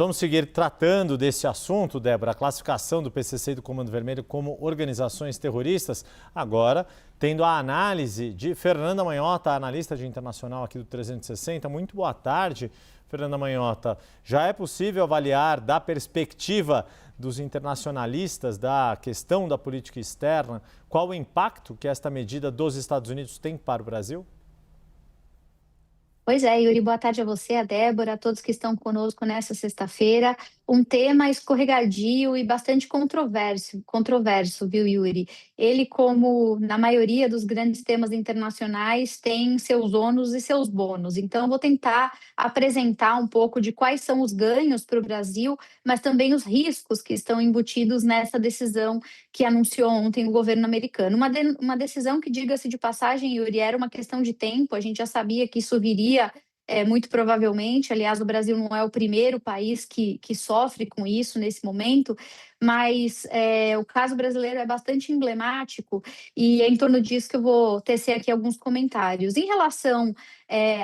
Vamos seguir tratando desse assunto, Débora, a classificação do PCC e do Comando Vermelho como organizações terroristas. Agora, tendo a análise de Fernanda Manhota, analista de internacional aqui do 360. Muito boa tarde, Fernanda Manhota. Já é possível avaliar, da perspectiva dos internacionalistas, da questão da política externa, qual o impacto que esta medida dos Estados Unidos tem para o Brasil? Pois é, Yuri, boa tarde a você, a Débora, a todos que estão conosco nessa sexta-feira. Um tema escorregadio e bastante controverso, viu, Yuri? Ele, como na maioria dos grandes temas internacionais, tem seus ônus e seus bônus. Então, eu vou tentar apresentar um pouco de quais são os ganhos para o Brasil, mas também os riscos que estão embutidos nessa decisão que anunciou ontem o governo americano. Uma decisão que, diga-se de passagem, Yuri, era uma questão de tempo, a gente já sabia que isso viria muito provavelmente. Aliás, o Brasil não é o primeiro país que sofre com isso nesse momento, mas o caso brasileiro é bastante emblemático e é em torno disso que eu vou tecer aqui alguns comentários. Em relação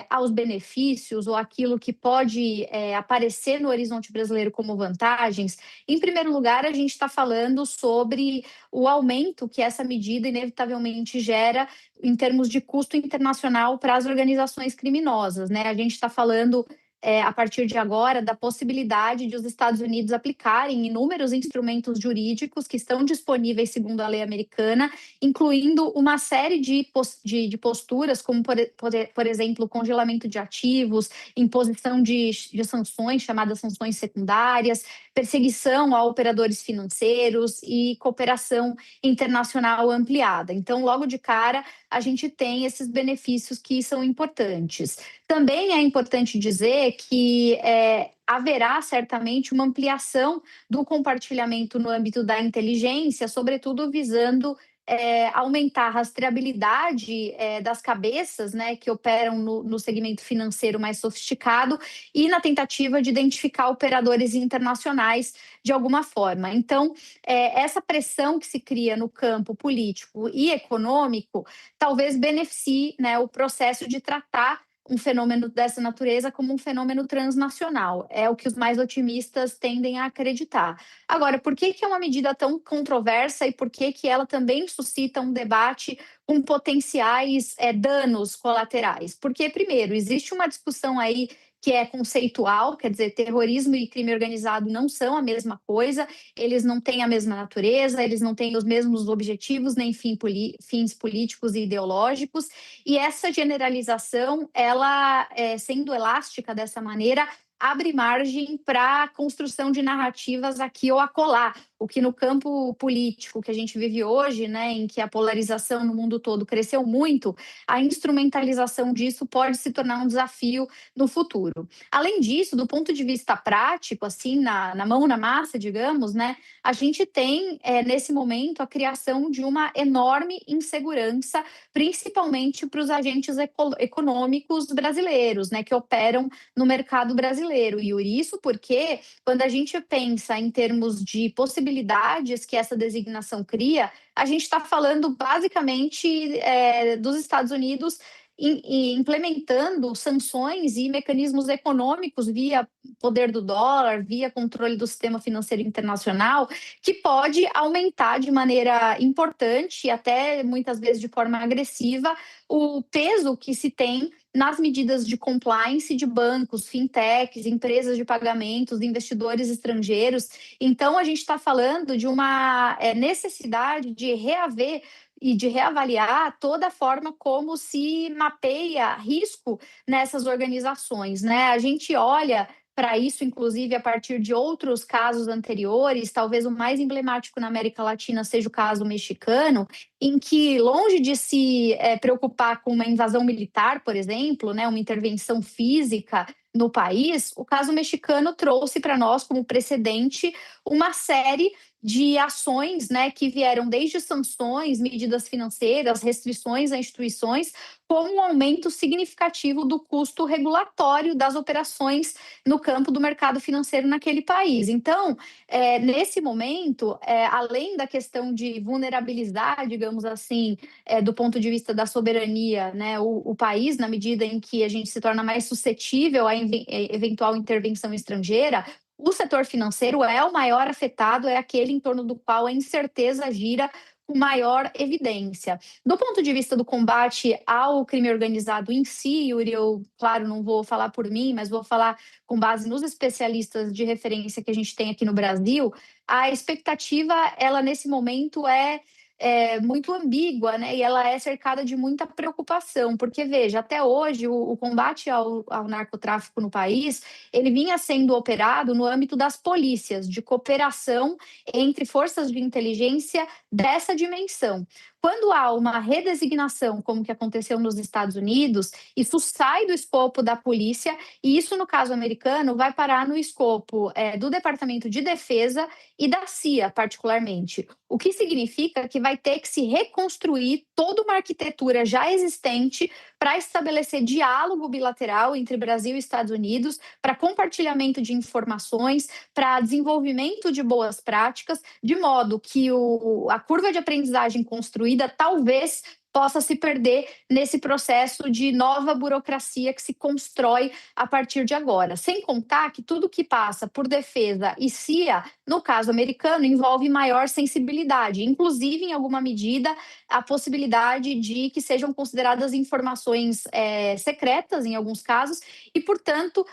aos benefícios ou aquilo que pode aparecer no horizonte brasileiro como vantagens, em primeiro lugar, a gente está falando sobre o aumento que essa medida inevitavelmente gera em termos de custo internacional para as organizações criminosas, né? A gente está falando, a partir de agora, da possibilidade de os Estados Unidos aplicarem inúmeros instrumentos jurídicos que estão disponíveis segundo a lei americana, incluindo uma série de posturas, como, por exemplo, congelamento de ativos, imposição de sanções, chamadas sanções secundárias, perseguição a operadores financeiros e cooperação internacional ampliada. Então, logo de cara, a gente tem esses benefícios que são importantes. Também é importante dizer que haverá certamente uma ampliação do compartilhamento no âmbito da inteligência, sobretudo visando aumentar a rastreabilidade das cabeças, né, que operam no segmento financeiro mais sofisticado e na tentativa de identificar operadores internacionais de alguma forma. Então, essa pressão que se cria no campo político e econômico talvez beneficie, né, o processo de tratar um fenômeno dessa natureza como um fenômeno transnacional. É o que os mais otimistas tendem a acreditar. Agora, por que é uma medida tão controversa e por que ela também suscita um debate com potenciais danos colaterais? Porque, primeiro, existe uma discussão aí que é conceitual, quer dizer, terrorismo e crime organizado não são a mesma coisa, eles não têm a mesma natureza, eles não têm os mesmos objetivos, nem fins políticos e ideológicos, e essa generalização, ela, sendo elástica dessa maneira, abre margem para a construção de narrativas aqui ou acolá, o que no campo político que a gente vive hoje, né, em que a polarização no mundo todo cresceu muito, a instrumentalização disso pode se tornar um desafio no futuro. Além disso, do ponto de vista prático, assim, na mão na massa, digamos, né, a gente tem, nesse momento, a criação de uma enorme insegurança, principalmente para os agentes econômicos brasileiros, né, que operam no mercado brasileiro. E isso porque, quando a gente pensa em termos de possibilidades que essa designação cria, a gente está falando basicamente dos Estados Unidos implementando sanções e mecanismos econômicos via poder do dólar, via controle do sistema financeiro internacional, que pode aumentar de maneira importante e até muitas vezes de forma agressiva o peso que se tem nas medidas de compliance de bancos, fintechs, empresas de pagamentos, investidores estrangeiros. Então, a gente está falando de uma necessidade de reaver e de reavaliar toda a forma como se mapeia risco nessas organizações, né? A gente olha para isso, inclusive, a partir de outros casos anteriores, talvez o mais emblemático na América Latina seja o caso mexicano, em que, longe de se preocupar com uma invasão militar, por exemplo, né, uma intervenção física no país, o caso mexicano trouxe para nós como precedente uma série de ações, né, que vieram desde sanções, medidas financeiras, restrições a instituições, com um aumento significativo do custo regulatório das operações no campo do mercado financeiro naquele país. Então, nesse momento, além da questão de vulnerabilizar, digamos assim, do ponto de vista da soberania, né, o país, na medida em que a gente se torna mais suscetível a eventual intervenção estrangeira, O setor financeiro é o maior afetado, é aquele em torno do qual a incerteza gira com maior evidência. Do ponto de vista do combate ao crime organizado em si, Yuri, eu, claro, não vou falar por mim, mas vou falar com base nos especialistas de referência que a gente tem aqui no Brasil, a expectativa, ela nesse momento é muito ambígua, né? E ela é cercada de muita preocupação, porque veja, até hoje o combate ao narcotráfico no país, ele vinha sendo operado no âmbito das polícias, de cooperação entre forças de inteligência dessa dimensão. Quando há uma redesignação, como que aconteceu nos Estados Unidos, isso sai do escopo da polícia, e isso, no caso americano, vai parar no escopo do Departamento de Defesa e da CIA, particularmente. O que significa que vai ter que se reconstruir toda uma arquitetura já existente para estabelecer diálogo bilateral entre Brasil e Estados Unidos, para compartilhamento de informações, para desenvolvimento de boas práticas, de modo que a curva de aprendizagem construída talvez possa se perder nesse processo de nova burocracia que se constrói a partir de agora. Sem contar que tudo que passa por defesa e CIA, no caso americano, envolve maior sensibilidade, inclusive, em alguma medida, a possibilidade de que sejam consideradas informações secretas, em alguns casos, e, portanto,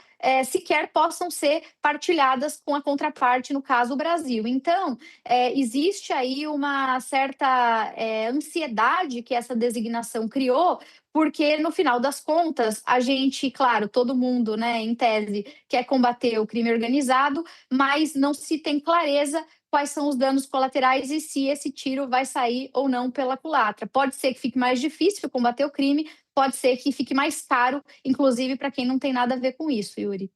sequer possam ser partilhadas com a contraparte, no caso o Brasil. Então, existe aí uma certa ansiedade que essa designação criou, porque no final das contas, a gente, claro, todo mundo, né, em tese, quer combater o crime organizado, mas não se tem clareza quais são os danos colaterais e se esse tiro vai sair ou não pela culatra. Pode ser que fique mais difícil combater o crime, pode ser que fique mais caro, inclusive para quem não tem nada a ver com isso, Yuri.